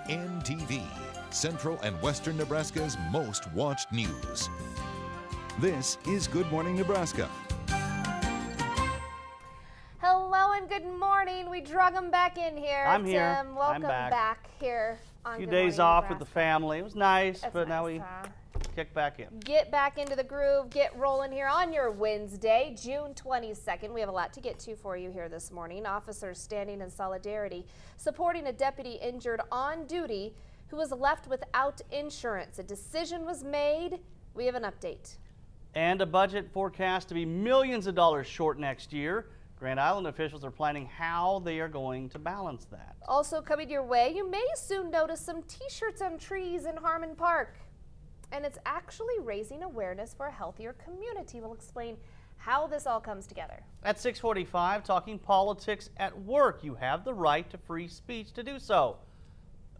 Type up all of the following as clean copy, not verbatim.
GMN TV, Central and Western Nebraska's most watched news. This is Good Morning Nebraska. Hello and good morning. We drug them back in here. I'm here. Tim, welcome I'm back. here on A few Good days Morning off Nebraska. with the family. It was nice, That's but now nice, we huh? kick back in. Get back into the groove, get rolling here on your Wednesday, June 22nd. We have a lot to get to for you here this morning. Officers standing in solidarity, supporting a deputy injured on duty who was left without insurance. A decision was made. We have an update. And a budget forecast to be millions of dollars short next year. Grand Island officials are planning how they are going to balance that. Also coming your way, you may soon notice some t-shirts on trees in Harmon Park. And it's actually raising awareness for a healthier community. We'll explain how this all comes together. At 6:45, talking politics at work. You have the right to free speech to do so.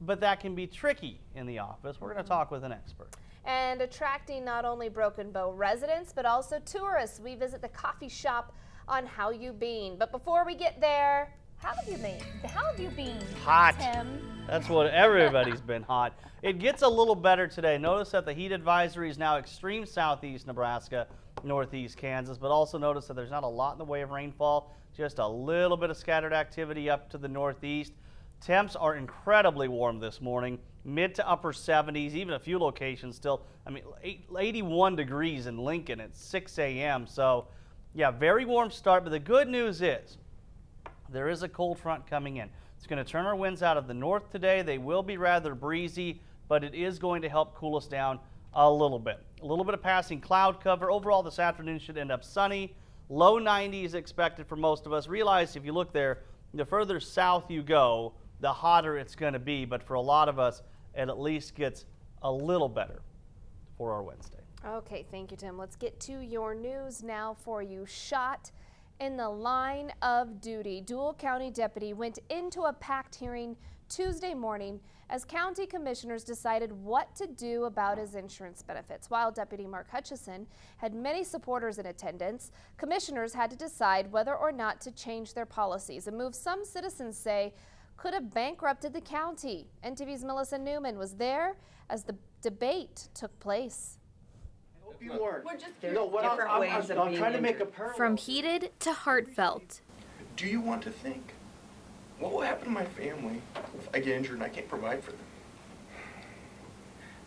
But that can be tricky in the office. We're going to talk with an expert. And attracting not only Broken Bow residents, but also tourists. We visit the coffee shop on How You Been. But before we get there, how have you been? How have you been, Hot. Tim? That's what everybody's been hot. It gets a little better today. Notice that the heat advisory is now extreme southeast Nebraska, northeast Kansas, but also notice that there's not a lot in the way of rainfall, just a little bit of scattered activity up to the northeast. Temps are incredibly warm this morning, mid to upper 70s, even a few locations still. I mean, 81 degrees in Lincoln at 6 a.m. So, yeah, very warm start, but the good news is there is a cold front coming in. It's going to turn our winds out of the north today. They will be rather breezy, but it is going to help cool us down a little bit. A little bit of passing cloud cover. Overall, this afternoon should end up sunny. Low 90s expected for most of us. Realize if you look there, the further south you go, the hotter it's going to be. But for a lot of us, it at least gets a little better for our Wednesday. Okay, thank you, Tim. Let's get to your news now for you. Shot in the line of duty. Dual County deputy went into a packed hearing Tuesday morning as county commissioners decided what to do about his insurance benefits. While Deputy Mark Hutchison had many supporters in attendance, commissioners had to decide whether or not to change their policies, a move some citizens say could have bankrupted the county. NTV's Melissa Newman was there as the debate took place. You weren't. We're just different ways of being trying to make a injured. parallel. From heated to heartfelt. Do you want to think, what will happen to my family if I get injured and I can't provide for them?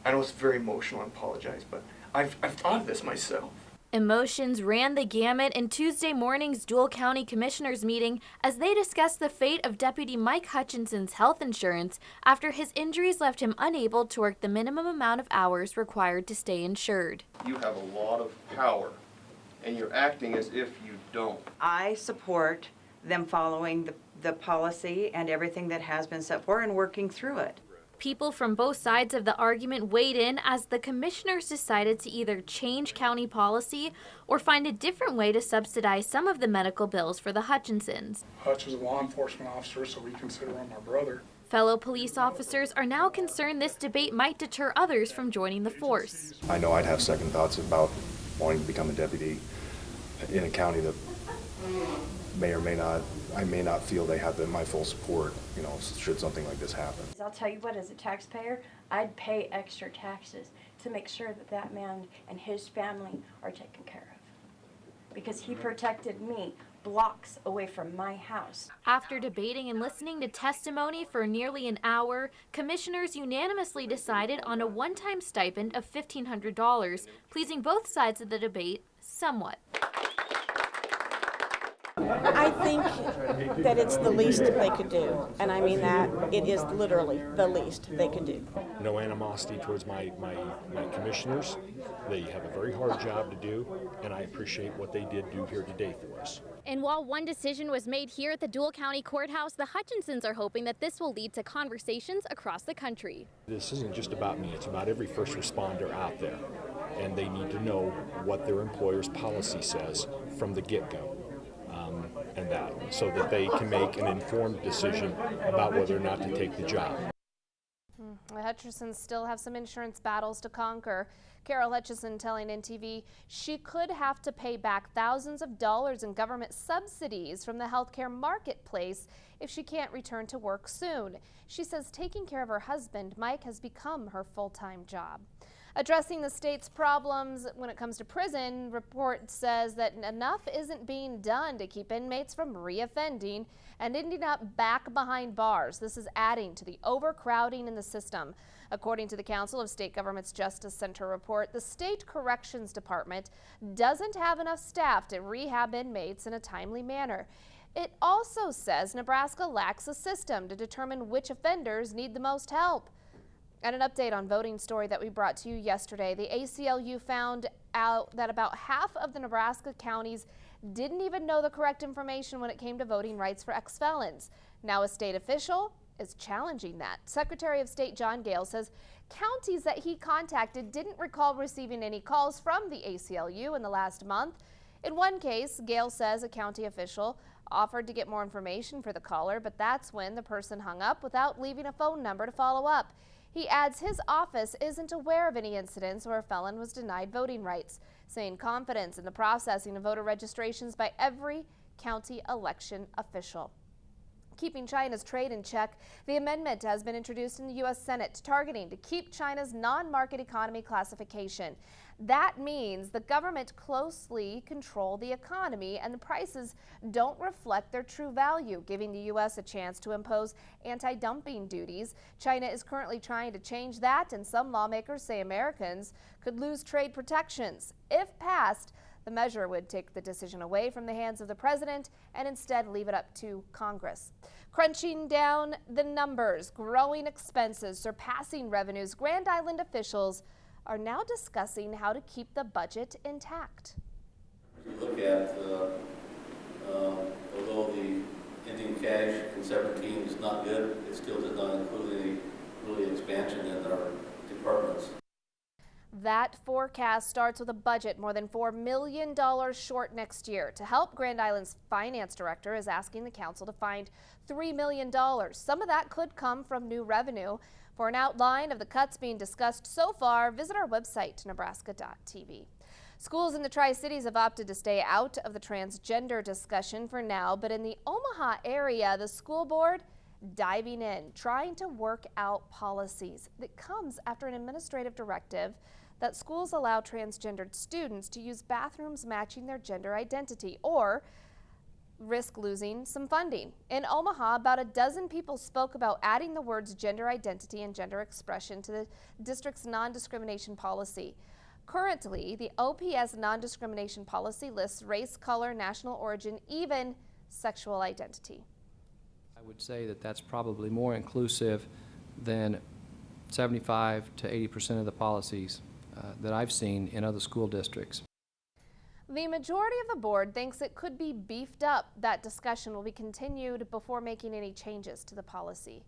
I know it's very emotional, I apologize, but I've thought of this myself. Emotions ran the gamut in Tuesday morning's Dual County Commissioners meeting as they discussed the fate of Deputy Mike Hutchinson's health insurance after his injuries left him unable to work the minimum amount of hours required to stay insured. You have a lot of power, and you're acting as if you don't. I support them following the policy and everything that has been set forward and working through it. People from both sides of the argument weighed in as the commissioners decided to either change county policy or find a different way to subsidize some of the medical bills for the Hutchinsons. Hutch is a law enforcement officer, so we consider him our brother. Fellow police officers are now concerned this debate might deter others from joining the force. I know I'd have second thoughts about wanting to become a deputy in a county that I may not feel they have my full support, should something like this happen. I'll tell you what, as a taxpayer, I'd pay extra taxes to make sure that that man and his family are taken care of. Because he protected me blocks away from my house. After debating and listening to testimony for nearly an hour, commissioners unanimously decided on a one-time stipend of $1,500, pleasing both sides of the debate somewhat. I think that it's the least they could do, and I mean that it is literally the least they could do. No animosity towards my commissioners. They have a very hard job to do, and I appreciate what they did do here today for us. And while one decision was made here at the Dual County Courthouse, the Hutchinsons are hoping that this will lead to conversations across the country. This isn't just about me, it's about every first responder out there, and they need to know what their employer's policy says from the get-go. And that, so that they can make an informed decision about whether or not to take the job. The Hutchisons still have some insurance battles to conquer. Carol Hutchison telling NTV she could have to pay back thousands of dollars in government subsidies from the healthcare marketplace if she can't return to work soon. She says taking care of her husband, Mike, has become her full-time job. Addressing the state's problems when it comes to prison, report says that enough isn't being done to keep inmates from reoffending and ending up back behind bars. This is adding to the overcrowding in the system. According to the Council of State Governments Justice Center report, the State Corrections Department doesn't have enough staff to rehab inmates in a timely manner. It also says Nebraska lacks a system to determine which offenders need the most help. And an update on voting story that we brought to you yesterday. The ACLU found out that about half of the Nebraska counties didn't even know the correct information when it came to voting rights for ex-felons. Now a state official is challenging that. Secretary of State John Gale says counties that he contacted didn't recall receiving any calls from the ACLU in the last month. In one case, Gale says a county official offered to get more information for the caller, but that's when the person hung up without leaving a phone number to follow up. He adds his office isn't aware of any incidents where a felon was denied voting rights, saying confidence in the processing of voter registrations by every county election official. Keeping China's trade in check, the amendment has been introduced in the U.S. Senate targeting to keep China's non-market economy classification. That means the government closely control the economy and the prices don't reflect their true value, giving the U.S. a chance to impose anti-dumping duties. China is currently trying to change that, and some lawmakers say Americans could lose trade protections. If passed, the measure would take the decision away from the hands of the president and instead leave it up to Congress. Crunching down the numbers, growing expenses, surpassing revenues, Grand Island officials are now discussing how to keep the budget intact. If you look at, although the ending cash in 17 is not good, it still does not include any expansion in our departments. That forecast starts with a budget more than $4 million short next year. To help, Grand Island's finance director is asking the council to find $3 million. Some of that could come from new revenue. For an outline of the cuts being discussed so far, visit our website, nebraska.tv. Schools in the Tri-Cities have opted to stay out of the transgender discussion for now, but in the Omaha area, the school board diving in, trying to work out policies. That comes after an administrative directive that schools allow transgendered students to use bathrooms matching their gender identity or risk losing some funding. In Omaha, about a dozen people spoke about adding the words gender identity and gender expression to the district's non-discrimination policy. Currently, the OPS non-discrimination policy lists race, color, national origin, even sexual identity. I would say that that's probably more inclusive than 75 to 80% of the policies that I've seen in other school districts. The majority of the board thinks it could be beefed up. That discussion will be continued before making any changes to the policy.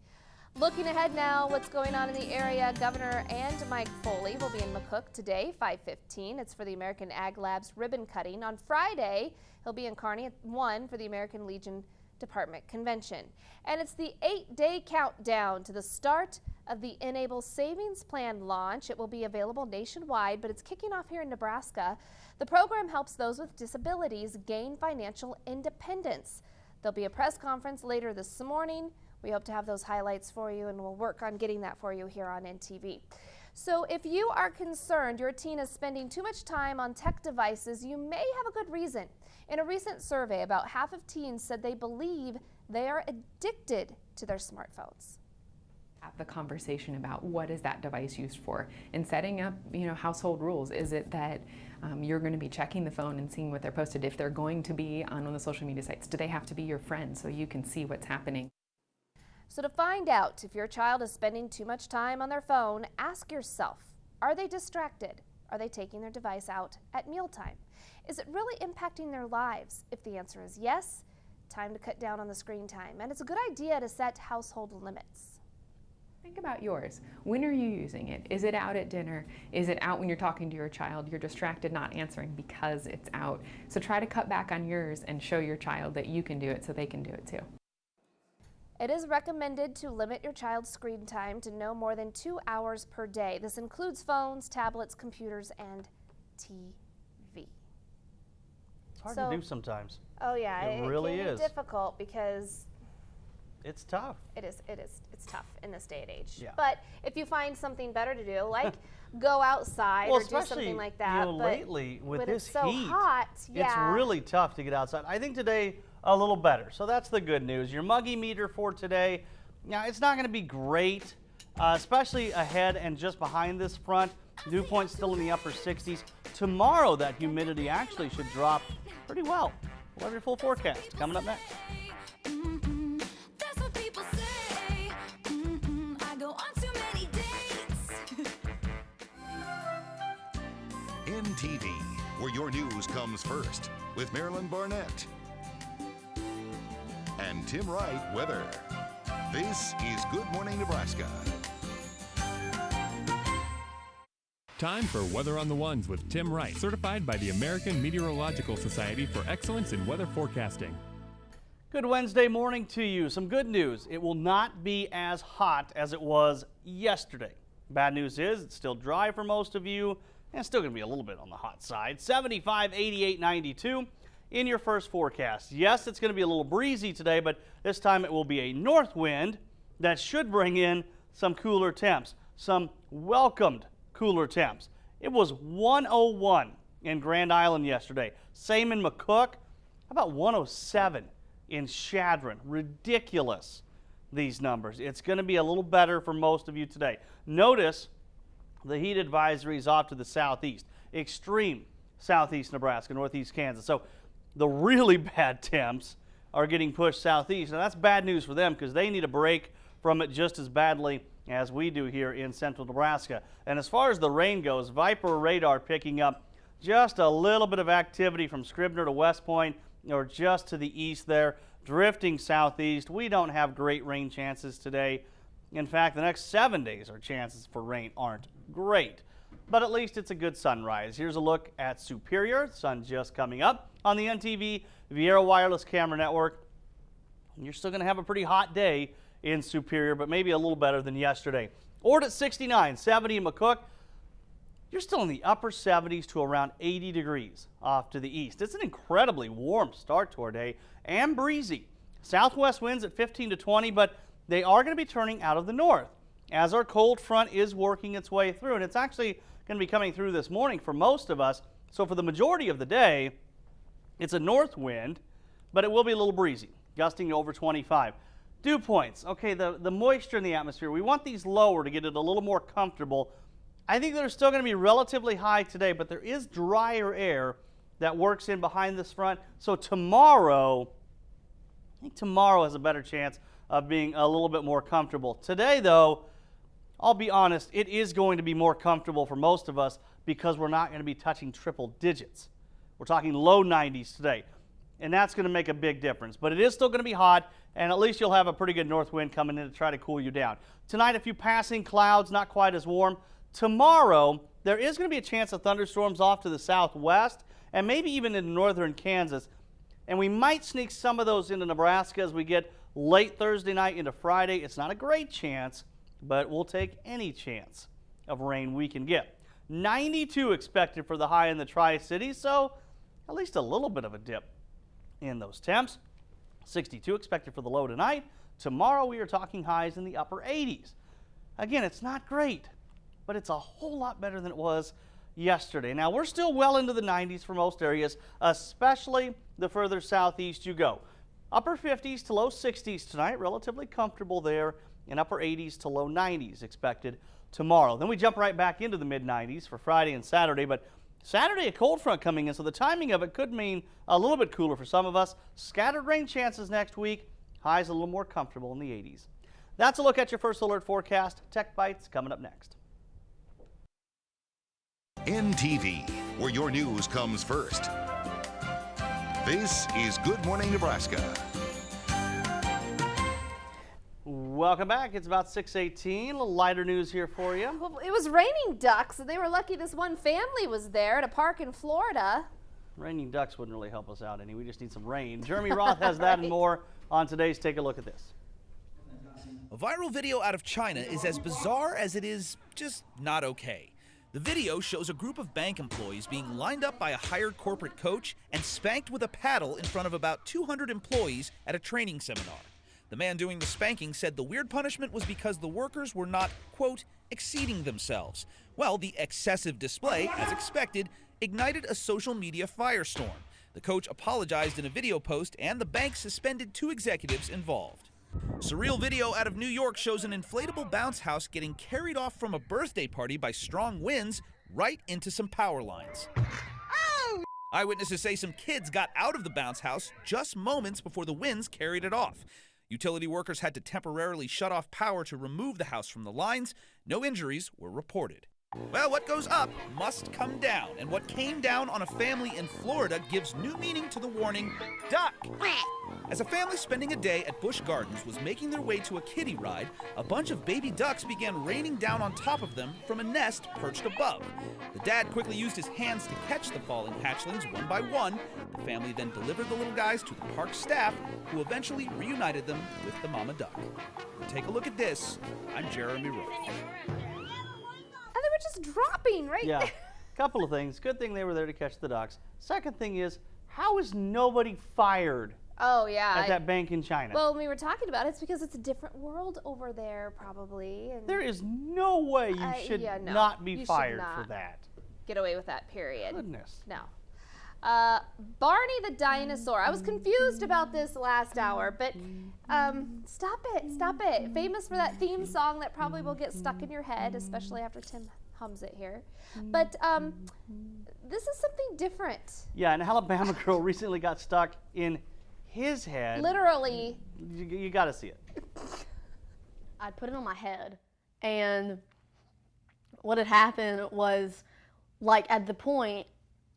Looking ahead now, what's going on in the area, Governor and Mike Foley will be in McCook today, 5:15. It's for the American Ag Labs ribbon cutting. On Friday, he'll be in Kearney at 1 for the American Legion Department Convention. And it's the 8-day countdown to the start of the Enable Savings Plan launch. It will be available nationwide, but it's kicking off here in Nebraska. The program helps those with disabilities gain financial independence. There'll be a press conference later this morning. We hope to have those highlights for you, and we'll work on getting that for you here on NTV. So if you are concerned your teen is spending too much time on tech devices, you may have a good reason. In a recent survey, about half of teens said they believe they are addicted to their smartphones. Have the conversation about what is that device used for, and setting up, household rules. Is it that you're going to be checking the phone and seeing what they're posted? If they're going to be on one of the social media sites, do they have to be your friend so you can see what's happening? So to find out if your child is spending too much time on their phone, ask yourself, are they distracted? Are they taking their device out at mealtime? Is it really impacting their lives? If the answer is yes, time to cut down on the screen time. And it's a good idea to set household limits. Think about yours. When are you using it? Is it out at dinner? Is it out when you're talking to your child? You're distracted, not answering because it's out. So try to cut back on yours and show your child that you can do it so they can do it too. It is recommended to limit your child's screen time to no more than 2 hours per day. This includes phones, tablets, computers, and TV. It's hard to do sometimes. Oh yeah, it really can is be difficult because it's tough. It's tough in this day and age. Yeah. But if you find something better to do, like go outside or do something like that. You know, lately with this it's so heat, hot, yeah. it's really tough to get outside. I think today a little better, so that's the good news. Your muggy meter for today, now it's not going to be great, especially ahead and just behind this front. Dew point still in the upper 60s. Tomorrow that humidity actually should drop pretty well. We'll have your full forecast coming up next. NTV, where your news comes first, with Marilyn Barnett and Tim Wright weather. This is Good Morning Nebraska. Time for Weather on the Ones with Tim Wright, certified by the American Meteorological Society for excellence in weather forecasting. Good Wednesday morning to you. Some good news. It will not be as hot as it was yesterday. Bad news is it's still dry for most of you, and it's still going to be a little bit on the hot side. 75, 88, 92 in your first forecast. Yes, it's going to be a little breezy today, but this time it will be a north wind that should bring in some cooler temps, some welcomed cooler temps. It was 101 in Grand Island yesterday. Same in McCook. How about 107 in Chadron? Ridiculous, these numbers. It's going to be a little better for most of you today. Notice the heat advisory is off to the southeast. Extreme southeast Nebraska, northeast Kansas. So the really bad temps are getting pushed southeast. Now that's bad news for them because they need a break from it just as badly as we do here in central Nebraska. And as far as the rain goes, Viper radar picking up just a little bit of activity from Scribner to West Point or just to the east there, drifting southeast. We don't have great rain chances today. In fact, the next 7 days our chances for rain aren't great. But at least it's a good sunrise. Here's a look at Superior. Sun just coming up on the NTV Viera Wireless Camera Network. You're still going to have a pretty hot day in Superior, but maybe a little better than yesterday. Ord at 69, 70 in McCook. You're still in the upper 70s to around 80 degrees off to the east. It's an incredibly warm start to our day and breezy. Southwest winds at 15 to 20, but they are going to be turning out of the north as our cold front is working its way through. And it's actually going to be coming through this morning for most of us. So for the majority of the day, it's a north wind, but it will be a little breezy, gusting over 25. Dew points. Okay, the moisture in the atmosphere, we want these lower to get it a little more comfortable. I think they're still going to be relatively high today, but there is drier air that works in behind this front. So tomorrow, I think tomorrow has a better chance of being a little bit more comfortable. Today, though, I'll be honest, it is going to be more comfortable for most of us because we're not going to be touching triple digits. We're talking low 90s today, and that's going to make a big difference. But it is still going to be hot, and at least you'll have a pretty good north wind coming in to try to cool you down. Tonight, a few passing clouds, not quite as warm. Tomorrow, there is going to be a chance of thunderstorms off to the southwest and maybe even in northern Kansas. And we might sneak some of those into Nebraska as we get late Thursday night into Friday. It's not a great chance, but we'll take any chance of rain we can get. 92 expected for the high in the Tri-Cities, so at least a little bit of a dip in those temps. 62 expected for the low tonight. Tomorrow we are talking highs in the upper 80s. Again, it's not great, but it's a whole lot better than it was yesterday. Now, we're still well into the 90s for most areas, especially the further southeast you go. Upper 50s to low 60s tonight, relatively comfortable there, and upper 80s to low 90s expected tomorrow. Then we jump right back into the mid-90s for Friday and Saturday, but Saturday a cold front coming in, so the timing of it could mean a little bit cooler for some of us. Scattered rain chances next week, highs a little more comfortable in the 80s. That's a look at your first alert forecast. Tech Bites coming up next. NTV, where your news comes first. This is Good Morning Nebraska. Welcome back. It's about 6:18. A little lighter news here for you. Well, it was raining ducks, and they were lucky this one family was there at a park in Florida. Raining ducks wouldn't really help us out any. We just need some rain. Jeremy Roth has that and more on today's Take a Look at This. A viral video out of China is as bizarre as it is just not okay. The video shows a group of bank employees being lined up by a hired corporate coach and spanked with a paddle in front of about 200 employees at a training seminar. The man doing the spanking said the weird punishment was because the workers were not, quote, exceeding themselves. Well, the excessive display, as expected, ignited a social media firestorm. The coach apologized in a video post, and the bank suspended 2 executives involved. Surreal video out of New York shows an inflatable bounce house getting carried off from a birthday party by strong winds right into some power lines. Oh! Eyewitnesses say some kids got out of the bounce house just moments before the winds carried it off. Utility workers had to temporarily shut off power to remove the house from the lines. No injuries were reported. Well, what goes up must come down, and what came down on a family in Florida gives new meaning to the warning, duck. As a family spending a day at Busch Gardens was making their way to a kiddie ride, a bunch of baby ducks began raining down on top of them from a nest perched above. The dad quickly used his hands to catch the falling hatchlings one by one. The family then delivered the little guys to the park staff, who eventually reunited them with the mama duck. Take a look at this. I'm Jeremy Roth. They were just dropping right Yeah, there. couple of things. Good thing they were there to catch the ducks. Second thing is, how is nobody fired Oh, yeah. at that bank in China? Well, when we were talking about it, it's because it's a different world over there, probably. And there is no way you should not be fired for that. Get away with that, period. Goodness. No. Barney the dinosaur. I was confused about this last hour, but stop it. Famous for that theme song that probably will get stuck in your head, especially after Tim hums it here. But this is something different. Yeah, an Alabama girl recently got stuck in his head. Literally. You got to see it. I'd put it on my head, and what had happened was, like, at the point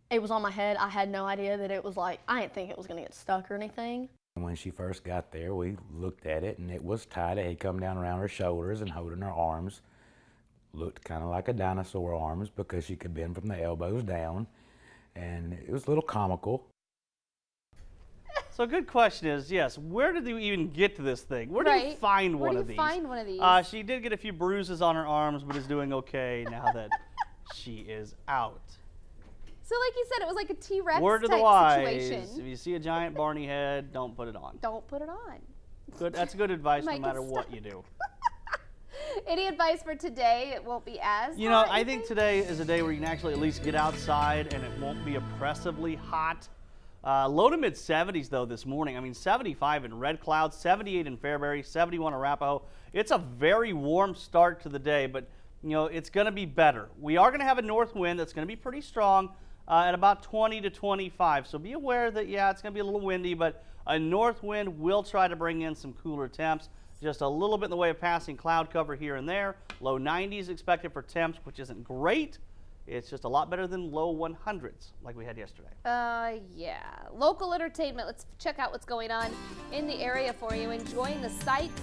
it was on my head, I had no idea that it was like, I didn't think it was going to get stuck or anything. When she first got there, we looked at it, and it was tied. It had come down around her shoulders and holding her arms. Looked kind of like a dinosaur arms because she could bend from the elbows down, and it was a little comical. So a good question is, yes, where did you even get to this thing? Where do you find one of these? Where do you find one of these? She did get a few bruises on her arms, but is doing okay now that she is out. So like you said, it was like a T-Rex Word to the type wise, situation. if you see a giant Barney head, don't put it on. Don't put it on. Good. That's good advice no Might matter get what stuck. you do. Any advice for today? It won't be as You know, hot, I think today is a day where you can actually at least get outside and it won't be oppressively hot. Low to mid 70s though this morning. I mean 75 in Red Cloud, 78 in Fairbury, 71 in Arapahoe. It's a very warm start to the day, but you know, it's going to be better. We are going to have a north wind that's going to be pretty strong at about 20 to 25. So be aware that, yeah, it's going to be a little windy, but a north wind will try to bring in some cooler temps. Just a little bit in the way of passing cloud cover here and there. Low 90s expected for temps, which isn't great. It's just a lot better than low 100s like we had yesterday. Yeah. Local entertainment. Let's check out what's going on in the area for you. Enjoying the sights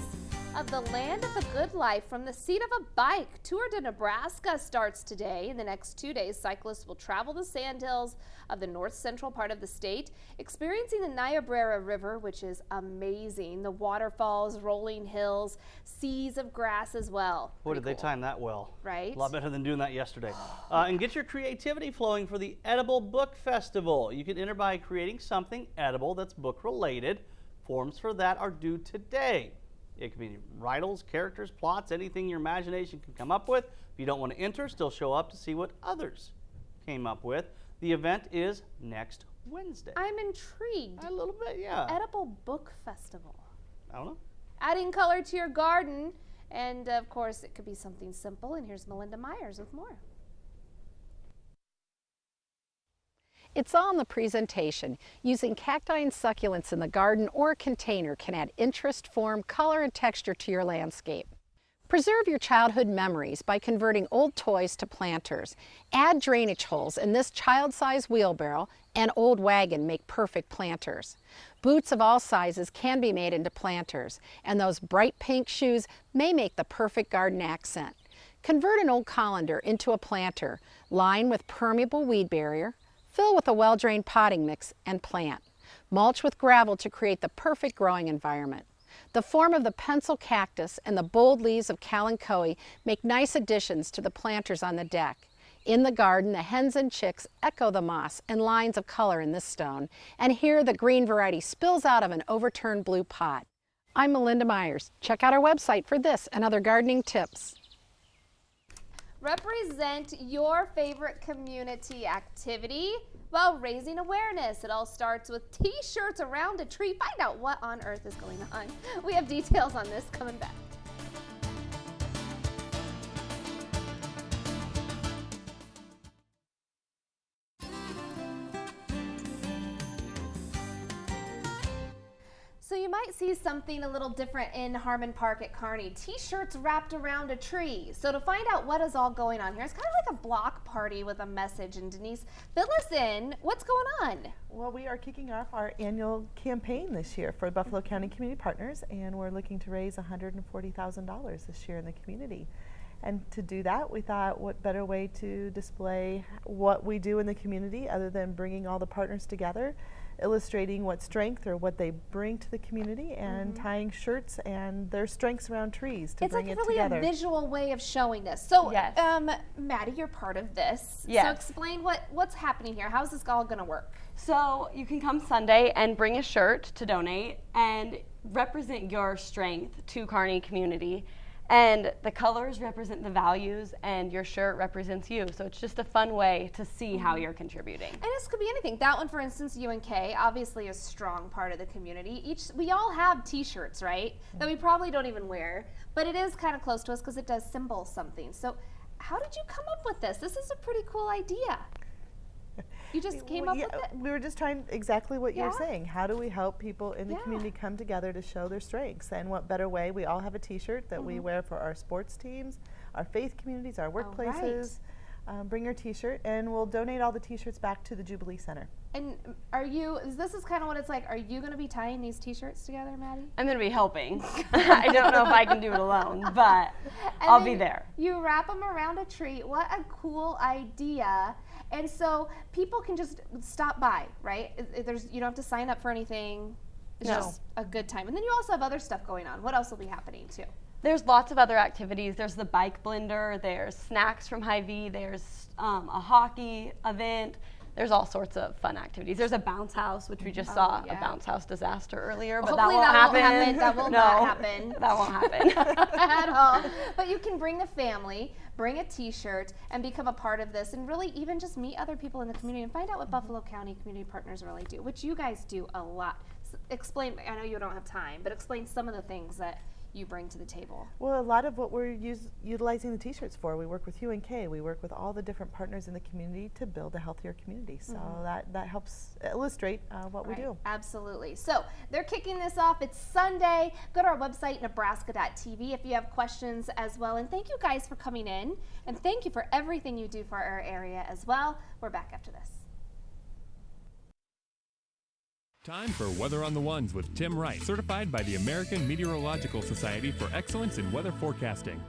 of the land of the good life from the seat of a bike. Tour to Nebraska starts today. In the next 2 days, cyclists will travel the sandhills of the north central part of the state, experiencing the Niobrara River, which is amazing. The waterfalls, rolling hills, seas of grass as well. Boy, did they time that well. Right? A lot better than doing that yesterday. And get your creativity flowing for the Edible Book Festival. You can enter by creating something edible that's book related. Forms for that are due today. It could be riddles, characters, plots, anything your imagination can come up with. If you don't want to enter, still show up to see what others came up with. The event is next Wednesday. I'm intrigued. A little bit, yeah. Edible Book Festival. I don't know. Adding color to your garden. And of course, it could be something simple. And here's Melinda Myers with more. It's all in the presentation. Using cacti and succulents in the garden or container can add interest, form, color, and texture to your landscape. Preserve your childhood memories by converting old toys to planters. Add drainage holes, and this child-size wheelbarrow and old wagon make perfect planters. Boots of all sizes can be made into planters, and those bright pink shoes may make the perfect garden accent. Convert an old colander into a planter. Line with permeable weed barrier. Fill with a well-drained potting mix and plant. Mulch with gravel to create the perfect growing environment. The form of the pencil cactus and the bold leaves of kalanchoe make nice additions to the planters on the deck. In the garden, the hens and chicks echo the moss and lines of color in this stone, and here the green variety spills out of an overturned blue pot. I'm Melinda Myers. Check out our website for this and other gardening tips. Represent your favorite community activity while raising awareness. It all starts with t-shirts around a tree. Find out what on earth is going on. We have details on this coming back. So you might see something a little different in Harmon Park at Kearney. T-shirts wrapped around a tree. So to find out what is all going on here, it's kind of like a block party with a message. And Denise, fill us in. What's going on? Well, we are kicking off our annual campaign this year for Buffalo County Community Partners, and we're looking to raise $140,000 this year in the community. And to do that, we thought what better way to display what we do in the community other than bringing all the partners together, illustrating what strength or what they bring to the community, and tying shirts and their strengths around trees to bring it together. It's like really a visual way of showing this. So, Maddie, you're part of this. Yes. So explain what's happening here. How's this all going to work? So you can come Sunday and bring a shirt to donate and represent your strength to Kearney community. And the colors represent the values, and your shirt represents you. So it's just a fun way to see how you're contributing. And this could be anything. That one, for instance, UNK, obviously a strong part of the community. We all have t-shirts, right? That we probably don't even wear, but it is kind of close to us because it does symbol something. So how did you come up with this? This is a pretty cool idea. You just came up with it? We were just trying exactly what you're saying. How do we help people in the community come together to show their strengths? And what better way? We all have a t-shirt that we wear for our sports teams, our faith communities, our workplaces. Bring your t-shirt, and we'll donate all the t-shirts back to the Jubilee Center. And this is kind of what it's like, are you going to be tying these t-shirts together, Maddie? I'm going to be helping. I don't know if I can do it alone, but I'll be there. You wrap them around a tree. What a cool idea. And so people can just stop by, right? You don't have to sign up for anything. It's just a good time. And then you also have other stuff going on. What else will be happening too? There's lots of other activities. There's the bike blender, there's snacks from Hy-Vee, there's a hockey event. There's all sorts of fun activities. There's a bounce house, which we just saw a bounce house disaster earlier, but hopefully that won't happen. That will not happen. That won't happen. At all. But you can bring the family, bring a t-shirt, and become a part of this, and really even just meet other people in the community and find out what Buffalo County Community Partners really do, which you guys do a lot. So explain, I know you don't have time, but explain some of the things that you bring to the table. Well, a lot of what we're utilizing the t-shirts for, we work with UNK, we work with all the different partners in the community to build a healthier community. So that helps illustrate what we do. Absolutely. So they're kicking this off. It's Sunday. Go to our website, nebraska.tv, if you have questions as well. And thank you guys for coming in. And thank you for everything you do for our area as well. We're back after this. Time for Weather on the Ones with Tim Wright, certified by the American Meteorological Society for excellence in weather forecasting.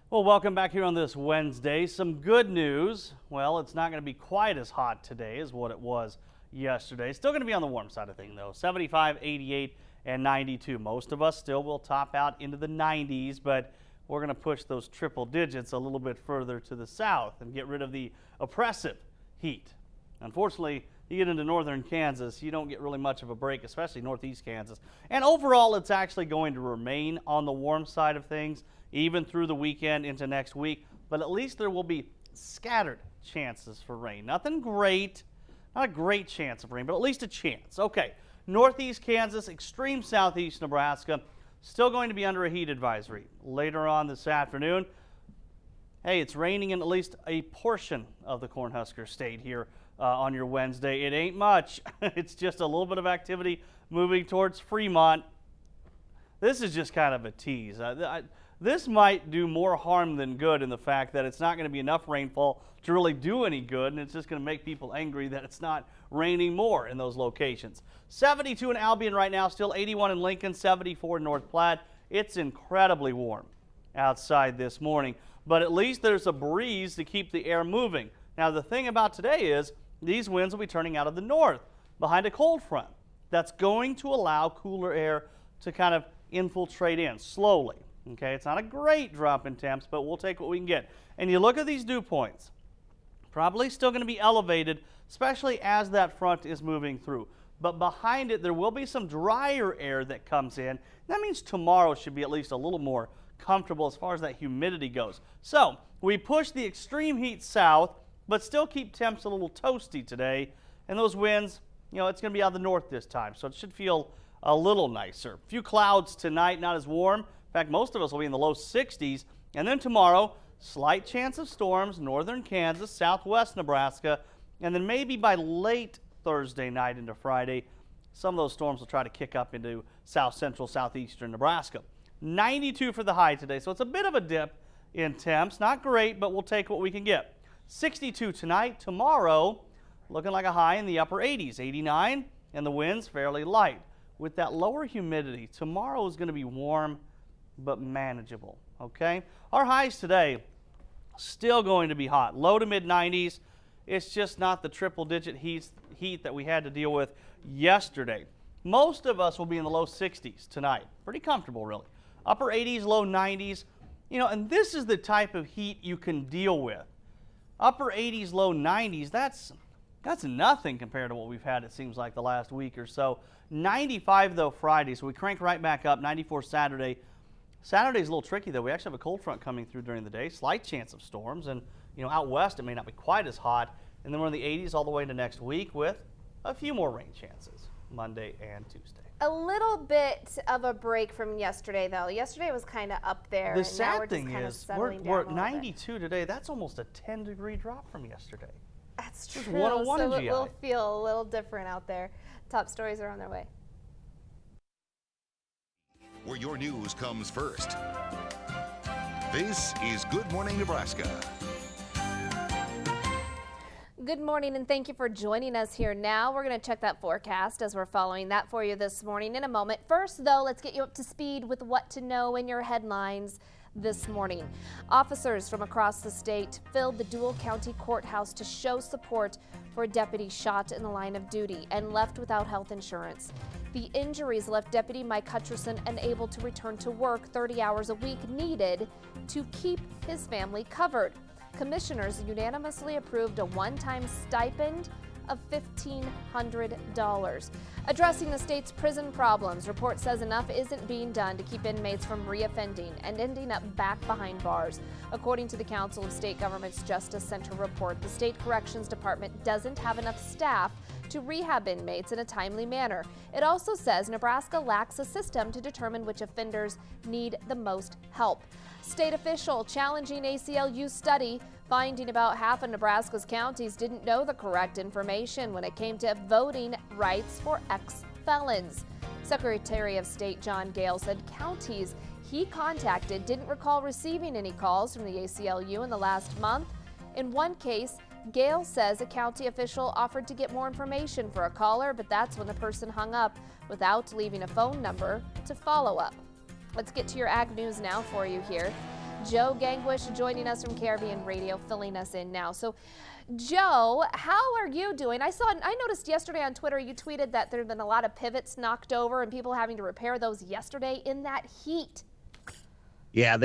Well, welcome back here on this Wednesday. Some good news. Well, it's not going to be quite as hot today as what it was yesterday. Still going to be on the warm side of things, though. 75, 88, and 92. Most of us still will top out into the 90s, but we're going to push those triple digits a little bit further to the south and get rid of the oppressive heat. Unfortunately, you get into northern Kansas, you don't get really much of a break, especially northeast Kansas. And overall, it's actually going to remain on the warm side of things, even through the weekend into next week. But at least there will be scattered chances for rain. Nothing great, not a great chance of rain, but at least a chance. Okay, northeast Kansas, extreme southeast Nebraska, still going to be under a heat advisory. Later on this afternoon, hey, it's raining in at least a portion of the Cornhusker State here on your Wednesday. It ain't much. It's just a little bit of activity moving towards Fremont. This is just kind of a tease. This might do more harm than good in the fact that it's not going to be enough rainfall to really do any good, and it's just going to make people angry that it's not raining more in those locations. 72 in Albion right now, still 81 in Lincoln, 74 in North Platte. It's incredibly warm outside this morning, but at least there's a breeze to keep the air moving. Now, the thing about today is these winds will be turning out of the north behind a cold front. That's going to allow cooler air to kind of infiltrate in slowly. Okay, it's not a great drop in temps, but we'll take what we can get. And you look at these dew points, probably still going to be elevated, especially as that front is moving through. But behind it, there will be some drier air that comes in. That means tomorrow should be at least a little more comfortable as far as that humidity goes. So we push the extreme heat south, but still keep temps a little toasty today. And those winds, you know, it's going to be out of the north this time, so it should feel a little nicer. A few clouds tonight, not as warm. In fact, most of us will be in the low 60s. And then tomorrow, slight chance of storms, northern Kansas, southwest Nebraska, and then maybe by late Thursday night into Friday, some of those storms will try to kick up into south central, southeastern Nebraska. 92 for the high today, so it's a bit of a dip in temps. Not great, but we'll take what we can get. 62 tonight. Tomorrow, looking like a high in the upper 80s, 89, and the winds fairly light. With that lower humidity, tomorrow is going to be warm but manageable, okay? Our highs today, still going to be hot, low to mid 90s. It's just not the triple-digit heat that we had to deal with yesterday. Most of us will be in the low 60s tonight. Pretty comfortable, really. Upper 80s, low 90s. You know, and this is the type of heat you can deal with. Upper 80s, low 90s, that's nothing compared to what we've had, it seems like, the last week or so. 95, though, Friday, so we crank right back up. 94 Saturday. Saturday's a little tricky, though. We actually have a cold front coming through during the day. Slight chance of storms, and you know, out west it may not be quite as hot. And then we're in the 80s all the way into next week with a few more rain chances Monday and Tuesday. A little bit of a break from yesterday, though. Yesterday was kind of up there. The and now sad we're thing just is we're at 92 today. That's almost a 10-degree drop from yesterday. That's It was true. 101 so in it GI. will feel a little different out there. Top stories are on their way. Where your news comes first. This is Good Morning Nebraska. Good morning and thank you for joining us here now. We're going to check that forecast as we're following that for you this morning in a moment. First, though, let's get you up to speed with what to know in your headlines this morning. Officers from across the state filled the Dual County Courthouse to show support for a deputy shot in the line of duty and left without health insurance. The injuries left Deputy Mike Hutcherson unable to return to work 30 hours a week needed to keep his family covered. Commissioners unanimously approved a one-time stipend of $1,500. Addressing the state's prison problems, report says enough isn't being done to keep inmates from reoffending and ending up back behind bars. According to the Council of State Governments Justice Center report, the State Corrections Department doesn't have enough staff to rehab inmates in a timely manner. It also says Nebraska lacks a system to determine which offenders need the most help. State official challenging ACLU study, finding about half of Nebraska's counties didn't know the correct information when it came to voting rights for ex-felons. Secretary of State John Gale said counties he contacted didn't recall receiving any calls from the ACLU in the last month. In one case, Gale says a county official offered to get more information for a caller, but that's when the person hung up without leaving a phone number to follow up. Let's get to your ag news now for you here. Joe Gangwish joining us from Caribbean Radio, filling us in now. So, Joe, how are you doing? I noticed yesterday on Twitter you tweeted that there have been a lot of pivots knocked over and people having to repair those yesterday in that heat. Yeah,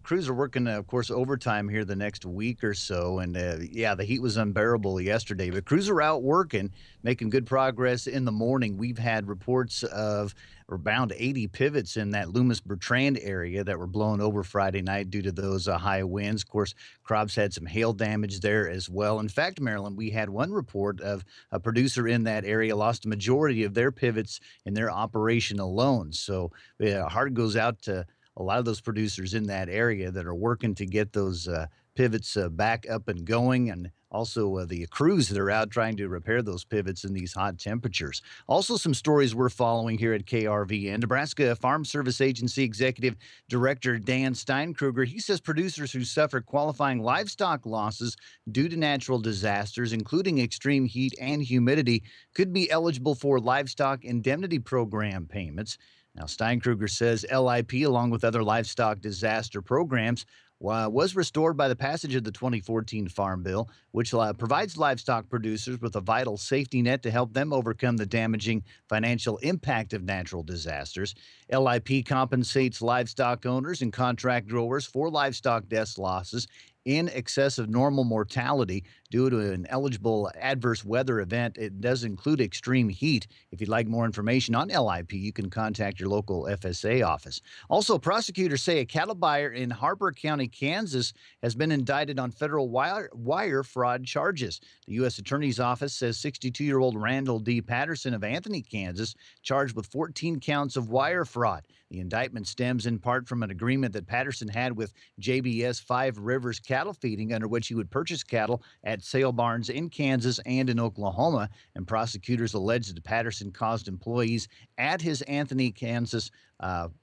crews are working, of course, overtime here the next week or so. And yeah, the heat was unbearable yesterday, but crews are out working, making good progress in the morning. We've had reports of around 80 pivots in that Loomis-Bertrand area that were blown over Friday night due to those high winds. Of course, crops had some hail damage there as well. In fact, Maryland, we had one report of a producer in that area lost a majority of their pivots in their operation alone. So heart goes out to a lot of those producers in that area that are working to get those pivots back up and going, and also the crews that are out trying to repair those pivots in these hot temperatures. Also, some stories we're following here at KRVN. Nebraska Farm Service Agency Executive Director Dan Steinkruger, he says producers who suffer qualifying livestock losses due to natural disasters, including extreme heat and humidity, could be eligible for livestock indemnity program payments. Now, Steinkruger says LIP, along with other livestock disaster programs, was restored by the passage of the 2014 Farm Bill, which provides livestock producers with a vital safety net to help them overcome the damaging financial impact of natural disasters. LIP compensates livestock owners and contract growers for livestock death losses in excess of normal mortality due to an eligible adverse weather event. It does include extreme heat. If you'd like more information on LIP, you can contact your local FSA office. Also, prosecutors say a cattle buyer in Harper County, Kansas, has been indicted on federal wire fraud charges. The U.S. Attorney's Office says 62-year-old Randall D. Patterson of Anthony, Kansas, charged with 14 counts of wire fraud. The indictment stems in part from an agreement that Patterson had with JBS Five Rivers Cattle Feeding, under which he would purchase cattle at sale barns in Kansas and in Oklahoma. And prosecutors allege that Patterson caused employees at his Anthony, Kansas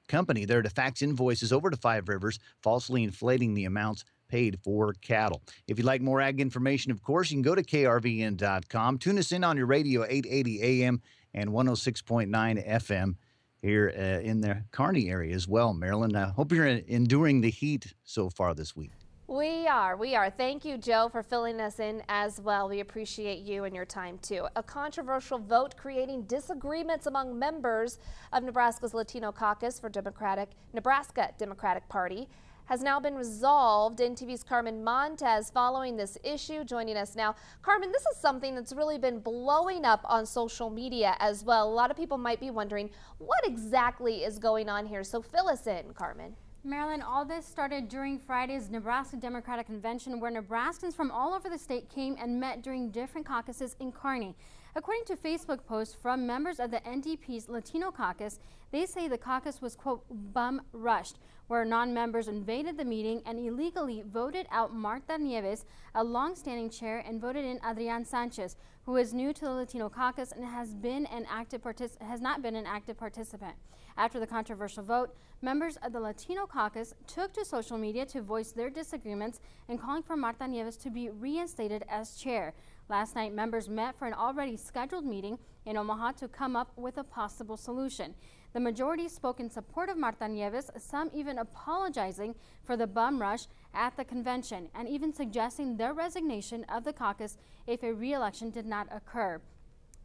company there to fax invoices over to Five Rivers, falsely inflating the amounts paid for cattle. If you'd like more ag information, of course, you can go to krvn.com. Tune us in on your radio, 880 AM and 106.9 FM here in the Kearney area as well, Marilyn. I hope you're enduring the heat so far this week. We are. Thank you, Joe, for filling us in as well. We appreciate you and your time, too. A controversial vote creating disagreements among members of Nebraska's Latino caucus for Nebraska Democratic Party has now been resolved. NTV's Carmen Montez following this issue, joining us now. Carmen, this is something that's really been blowing up on social media as well. A lot of people might be wondering what exactly is going on here. So fill us in, Carmen. Marilyn, all this started during Friday's Nebraska Democratic Convention, where Nebraskans from all over the state came and met during different caucuses in Kearney. According to Facebook posts from members of the NDP's Latino caucus, they say the caucus was, quote, bum rushed, where non-members invaded the meeting and illegally voted out Marta Nieves, a long-standing chair, and voted in Adrian Sanchez, who is new to the Latino caucus and has not been an active participant. After the controversial vote, members of the Latino caucus took to social media to voice their disagreements and calling for Marta Nieves to be reinstated as chair. Last night, members met for an already scheduled meeting in Omaha to come up with a possible solution. The majority spoke in support of Marta Nieves, some even apologizing for the bum rush at the convention and even suggesting their resignation of the caucus if a re-election did not occur.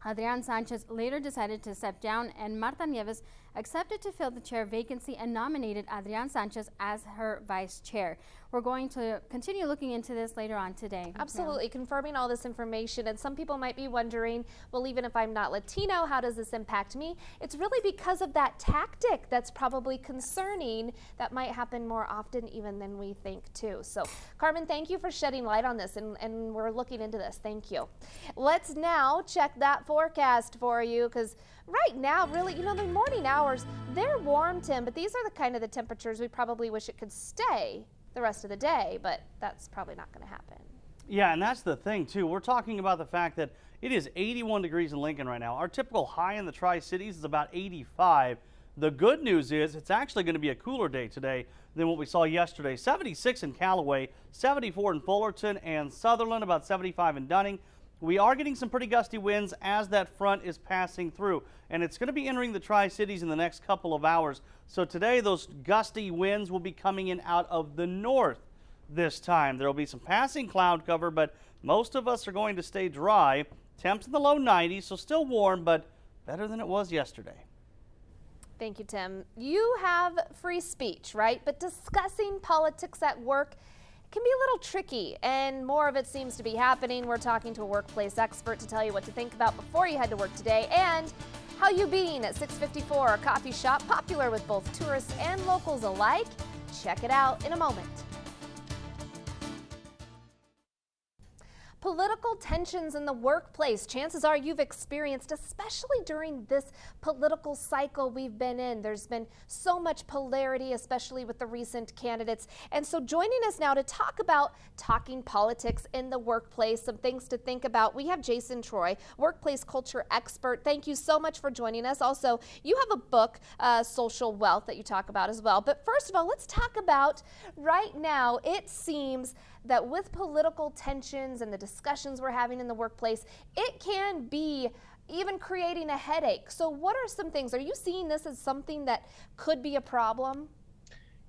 Adrian Sanchez later decided to step down, and Marta Nieves accepted to fill the chair vacancy and nominated Adrian Sanchez as her vice chair. We're going to continue looking into this later on today. Absolutely, confirming all this information. And some people might be wondering, well, even if I'm not Latino, how does this impact me? It's really because of that tactic that's probably concerning that might happen more often even than we think too. So Carmen, thank you for shedding light on this, and we're looking into this. Thank you. Let's now check that forecast for you, because right now, really, the morning hours, they're warm, Tim, but these are the kind of the temperatures we probably wish it could stay the rest of the day, but that's probably not going to happen. Yeah, and that's the thing, too. We're talking about the fact that it is 81 degrees in Lincoln right now. Our typical high in the Tri-Cities is about 85. The good news is it's actually going to be a cooler day today than what we saw yesterday. 76 in Callaway, 74 in Fullerton and Sutherland, about 75 in Dunning. We are getting some pretty gusty winds as that front is passing through, and it's going to be entering the Tri-Cities in the next couple of hours. So today, those gusty winds will be coming in out of the north this time. There will be some passing cloud cover, but most of us are going to stay dry. Temps in the low 90s, so still warm, but better than it was yesterday. Thank you, Tim. You have free speech, right? But discussing politics at work can be a little tricky, and more of it seems to be happening. We're talking to a workplace expert to tell you what to think about before you head to work today, and how you being at 654, a coffee shop popular with both tourists and locals alike. Check it out in a moment. Political tensions in the workplace, chances are you've experienced, especially during this political cycle we've been in. There's been so much polarity, especially with the recent candidates. And so joining us now to talk about talking politics in the workplace, some things to think about, we have Jason Troy, workplace culture expert. Thank you so much for joining us. Also, you have a book, Social Wealth, that you talk about as well. But first of all, let's talk about right now, it seems that with political tensions and the discussions we're having in the workplace, it can be even creating a headache. So what are some things, are you seeing this as something that could be a problem?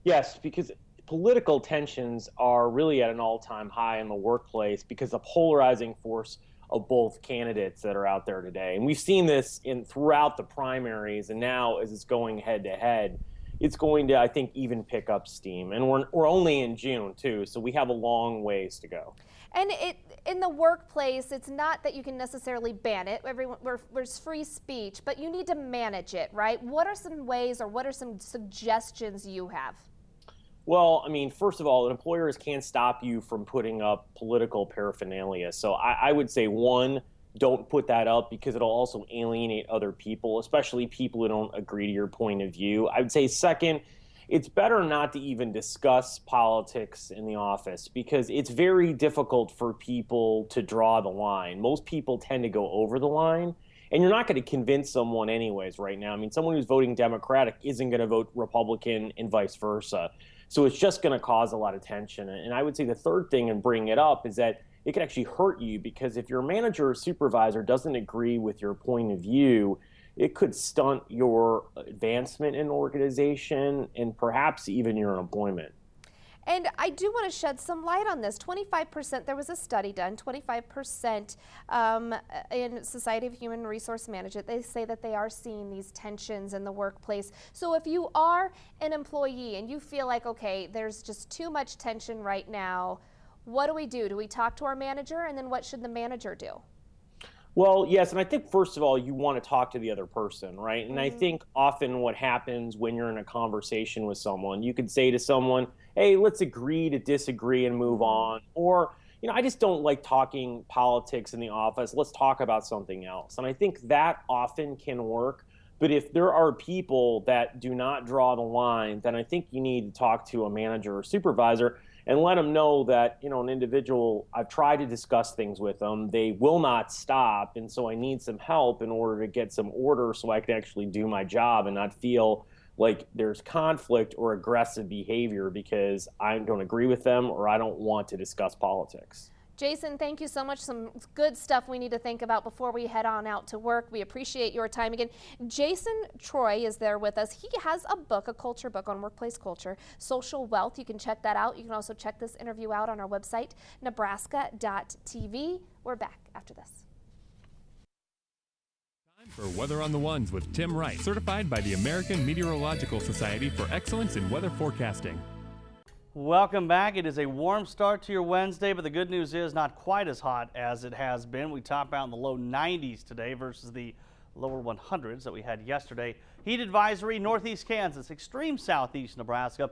Yes, because political tensions are really at an all-time high in the workplace because of polarizing force of both candidates that are out there today. And we've seen this throughout the primaries, and now as it's going head to head, it's going to, I think, even pick up steam. And we're only in June too, so we have a long ways to go. And in the workplace, it's not that you can necessarily ban it. There's free speech, but you need to manage it, right? What are some ways, or what are some suggestions you have? Well, I mean, first of all, employers can't stop you from putting up political paraphernalia. So I would say, one, don't put that up because it'll also alienate other people, especially people who don't agree to your point of view. I would say, second, it's better not to even discuss politics in the office because it's very difficult for people to draw the line. Most people tend to go over the line, and you're not going to convince someone anyways right now. I mean, someone who's voting Democratic isn't going to vote Republican and vice versa. So it's just going to cause a lot of tension. And I would say the third thing in bringing it up is that it could actually hurt you because if your manager or supervisor doesn't agree with your point of view, it could stunt your advancement in an organization and perhaps even your employment. And I do want to shed some light on this. 25%, there was a study done, 25% in Society of Human Resource Management, they say that they are seeing these tensions in the workplace. So if you are an employee and you feel like, okay, there's just too much tension right now, what do we do? Do we talk to our manager, and then what should the manager do? Well, yes, and I think first of all, you want to talk to the other person, right? And I think often what happens when you're in a conversation with someone, you could say to someone, hey, let's agree to disagree and move on. Or, you know, I just don't like talking politics in the office. Let's talk about something else. And I think that often can work. But if there are people that do not draw the line, then I think you need to talk to a manager or supervisor and let them know that, you know, an individual, I've tried to discuss things with them. They will not stop. And so I need some help in order to get some order so I can actually do my job and not feel like there's conflict or aggressive behavior because I don't agree with them or I don't want to discuss politics. Jason, thank you so much. Some good stuff we need to think about before we head on out to work. We appreciate your time again. Jason Troy is there with us. He has a book, a culture book on workplace culture, Social Wealth. You can check that out. You can also check this interview out on our website, nebraska.tv. We're back after this. Time for Weather on the Ones with Tim Wright, certified by the American Meteorological Society for excellence in weather forecasting. Welcome back. It is a warm start to your Wednesday, but the good news is not quite as hot as it has been. We top out in the low 90s today versus the lower 100s that we had yesterday. Heat advisory, northeast Kansas, extreme southeast Nebraska.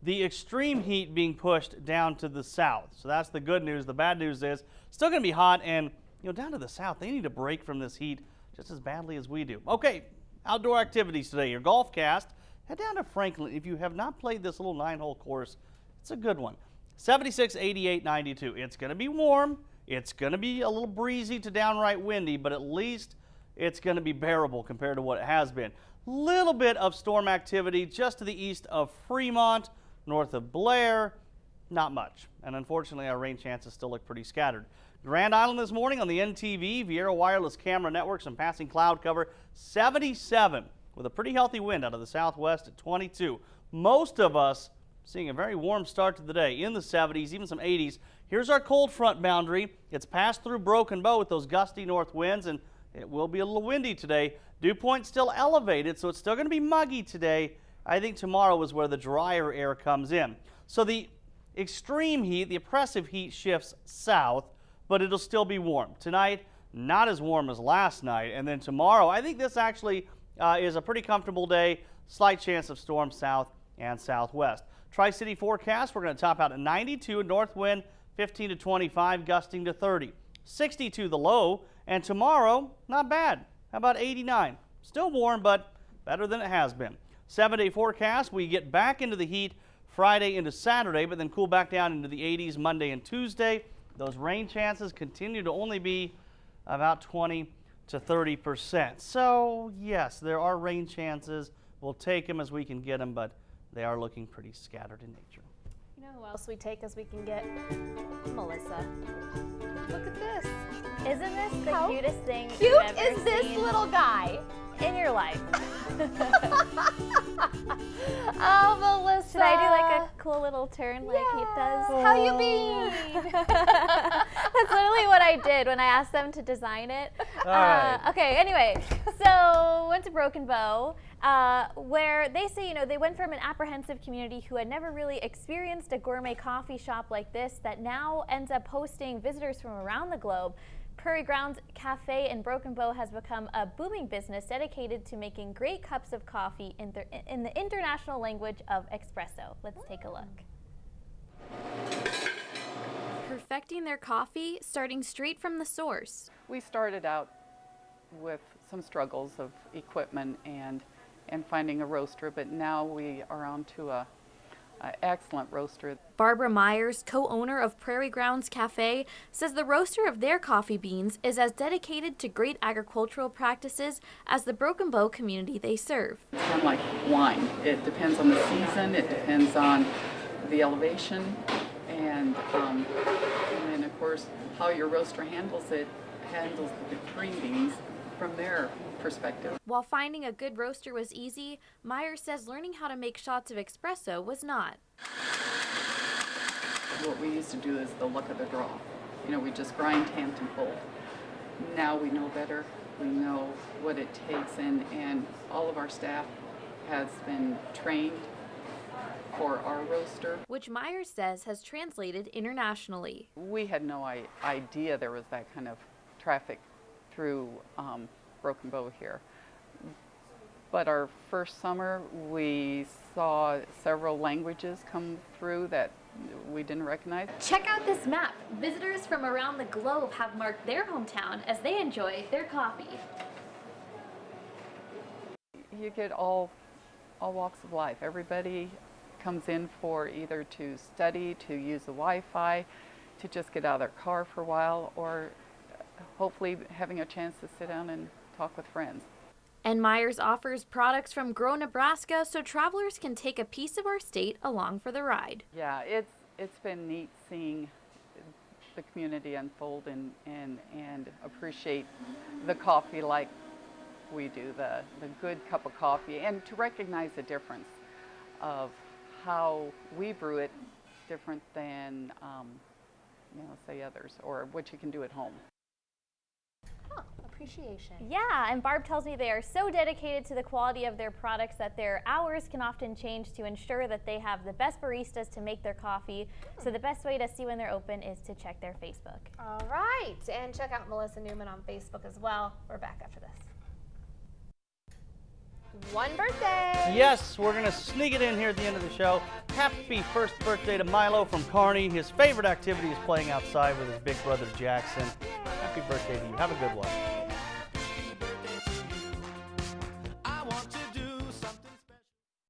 The extreme heat being pushed down to the south. So that's the good news. The bad news is still going to be hot, and down to the south, they need a break from this heat just as badly as we do. Okay, outdoor activities today. Your golf cast, head down to Franklin. If you have not played this little 9-hole course, it's a good one. 76, 88, 92. It's going to be warm. It's going to be a little breezy to downright windy, but at least it's going to be bearable compared to what it has been. Little bit of storm activity just to the east of Fremont, north of Blair. Not much. And unfortunately, our rain chances still look pretty scattered. Grand Island this morning on the NTV, Viera Wireless Camera Network, some passing cloud cover, 77 with a pretty healthy wind out of the southwest at 22. Most of us seeing a very warm start to the day in the 70s, even some 80s. Here's our cold front boundary. It's passed through Broken Bow with those gusty north winds, and it will be a little windy today. Dew point still elevated, so it's still going to be muggy today. I think tomorrow is where the drier air comes in. So the extreme heat, the oppressive heat shifts south, but it'll still be warm. Tonight, not as warm as last night, and then tomorrow, I think this actually is a pretty comfortable day. Slight chance of storms south and southwest. Tri-City forecast, we're going to top out at 92, north wind 15 to 25, gusting to 30. 62 the low, and tomorrow, not bad. How about 89? Still warm, but better than it has been. 7-day forecast, we get back into the heat Friday into Saturday, but then cool back down into the 80s Monday and Tuesday. Those rain chances continue to only be about 20 to 30%. So, yes, there are rain chances. We'll take them as we can get them, but they are looking pretty scattered in nature. You know who else we take as we can get? Melissa. Look at this. Isn't this the cutest thing cute you've ever is this seen little guy in your life? Oh, Melissa. Should I do like a cool little turn like he does? How you been? That's literally what I did when I asked them to design it. All right. Okay, anyway, so went to Broken Bow, where they say, you know, they went from an apprehensive community who had never really experienced a gourmet coffee shop like this that now ends up hosting visitors from around the globe. Prairie Grounds Cafe in Broken Bow has become a booming business dedicated to making great cups of coffee in the international language of espresso. Let's take a look. Perfecting their coffee, starting straight from the source. We started out with some struggles of equipment and finding a roaster, but now we are on to a excellent roaster. Barbara Myers, co-owner of Prairie Grounds Cafe, says the roaster of their coffee beans is as dedicated to great agricultural practices as the Broken Bow community they serve. It's kind of like wine. It depends on the season, it depends on the elevation, and then of course how your roaster handles the green beans from their perspective. While finding a good roaster was easy, Myers says learning how to make shots of espresso was not. What we used to do is the luck of the draw. You know, we just grind Hampton Fold. Now we know better. We know what it takes, and all of our staff has been trained for our roaster. Which Myers says has translated internationally. We had no idea there was that kind of traffic through Broken Bow here. But our first summer, we saw several languages come through that we didn't recognize. Check out this map. Visitors from around the globe have marked their hometown as they enjoy their coffee. You get all walks of life. Everybody comes in for either to study, to use the Wi-Fi, to just get out of their car for a while, or hopefully having a chance to sit down and talk with friends. And Myers offers products from Grow, Nebraska, so travelers can take a piece of our state along for the ride. Yeah, it's been neat seeing the community unfold and appreciate the coffee like we do, the good cup of coffee, and to recognize the difference of how we brew it different than, you know, say others, or what you can do at home. Appreciation. Yeah, and Barb tells me they are so dedicated to the quality of their products that their hours can often change to ensure that they have the best baristas to make their coffee. So the best way to see when they're open is to check their Facebook. All right, and check out Melissa Newman on Facebook as well. We're back after this. One birthday. Yes, we're going to sneak it in here at the end of the show. Happy first birthday to Milo from Kearney. His favorite activity is playing outside with his big brother Jackson. Happy birthday to you. Have a good one.